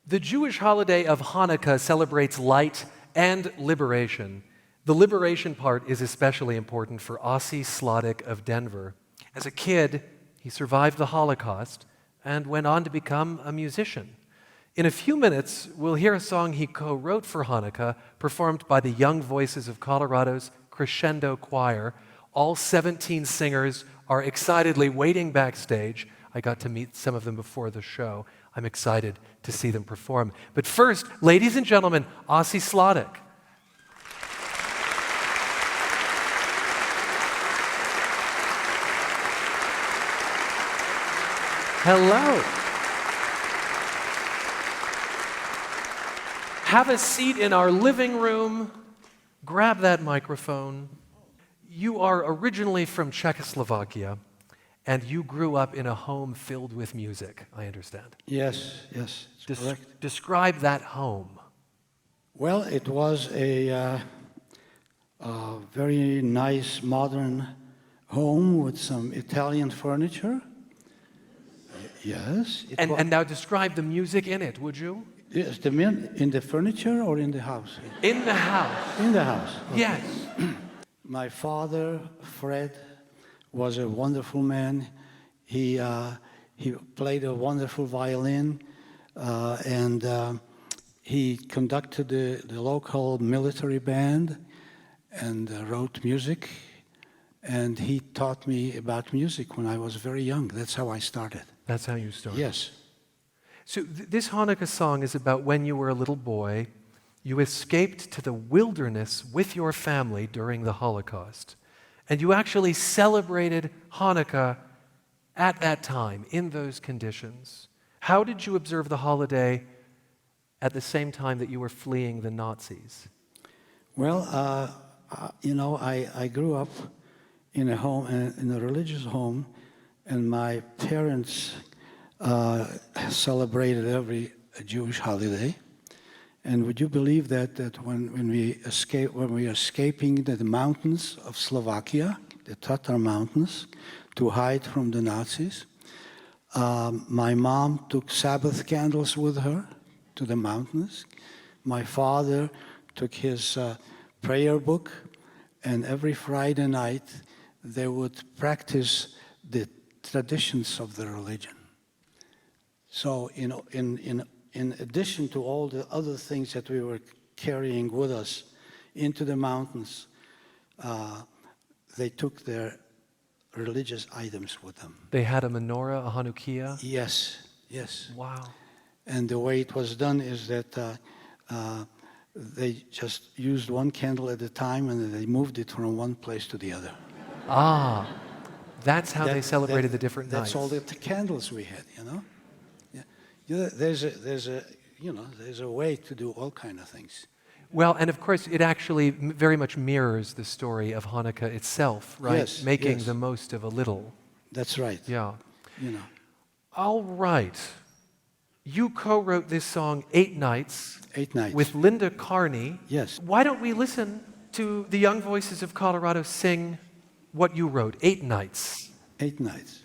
The Jewish holiday of Hanukkah celebrates light and liberation. The liberation part is especially important for Ossie Slodek of Denver. As a kid, he survived the Holocaust and went on to become a musician. In a few minutes, we'll hear a song he co-wrote for Hanukkah, performed by the young voices of Colorado's Crescendo Choir. All 17 singers are excitedly waiting backstage. I got to meet some of them before the show. I'm excited to see them perform. But first, ladies and gentlemen, Ossie Slodek. Hello. Have a seat in our living room. Grab that microphone. You are originally from Czechoslovakia, and you grew up in a home filled with music, I understand. Yes, correct. Describe that home. Well, it was a very nice, modern home with some Italian furniture. Yes. And now describe the music in it, would you? Yes, in the furniture or in the house? In the house. In the house. Okay. Yes. My father, Fred, was a wonderful man. He played a wonderful violin, and he conducted the local military band and wrote music. And he taught me about music when I was very young. That's how I started. That's how you started? Yes. So this Hanukkah song is about when you were a little boy. You escaped to the wilderness with your family during the Holocaust. And you actually celebrated Hanukkah at that time, in those conditions. How did you observe the holiday at the same time that you were fleeing the Nazis? Well, I grew up in a home, in a religious home, and my parents celebrated every Jewish holiday. And would you believe that when we were escaping the mountains of Slovakia, the Tatar mountains, to hide from the Nazis, my mom took Sabbath candles with her to the mountains. My father took his prayer book, and every Friday night they would practice the traditions of the religion. So, in addition to all the other things that we were carrying with us into the mountains, they took their religious items with them. They had a menorah, a Hanukkah? Yes. Wow. And the way it was done is that they just used one candle at a time, and then they moved it from one place to the other. Ah, that's how they celebrated the different nights. That's all the candles we had, Yeah, there's a way to do all kind of things. Well, and of course, it actually very much mirrors the story of Hanukkah itself, right? Yes, Making yes. the most of a little. That's right. Yeah. You know. All right. You co-wrote this song 8 Nights. 8 Nights. With Linda Carney. Yes. Why don't we listen to the young voices of Colorado sing what you wrote, 8 Nights. 8 Nights.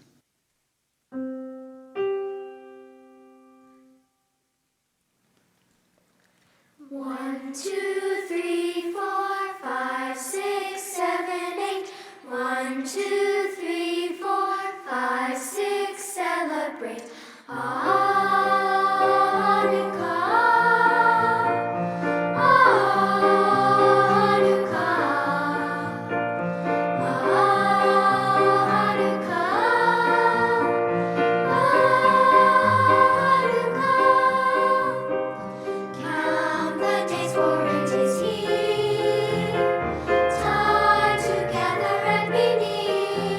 One, two, three, four, five, six, seven, 8. 1, 2, 3, 4, 5, 6, celebrate Hanukkah. Count the days, for it is here. Time to gather and be near.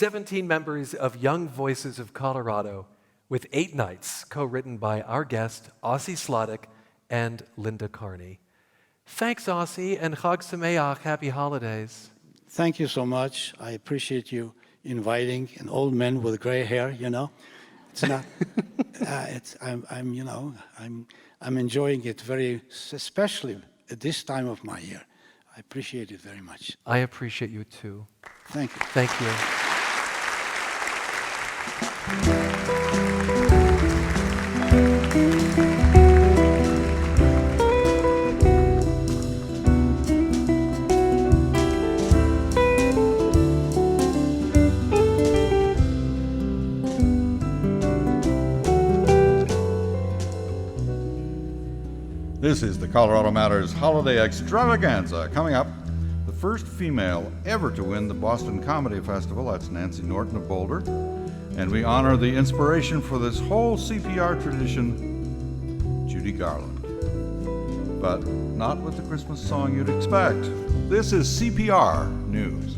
17 members of Young Voices of Colorado, with 8 nights co-written by our guest, Ossie Slodek and Linda Carney. Thanks, Ossie, and Chag Sameach, happy holidays. Thank you so much. I appreciate you inviting an old man with gray hair. You know, it's not. I'm enjoying it very, especially at this time of my year. I appreciate it very much. I appreciate you too. Thank you. Thank you. This is the Colorado Matters Holiday Extravaganza. Coming up, the first female ever to win the Boston Comedy Festival. That's Nancy Norton of Boulder. And we honor the inspiration for this whole CPR tradition, Judy Garland. But not with the Christmas song you'd expect. This is CPR News.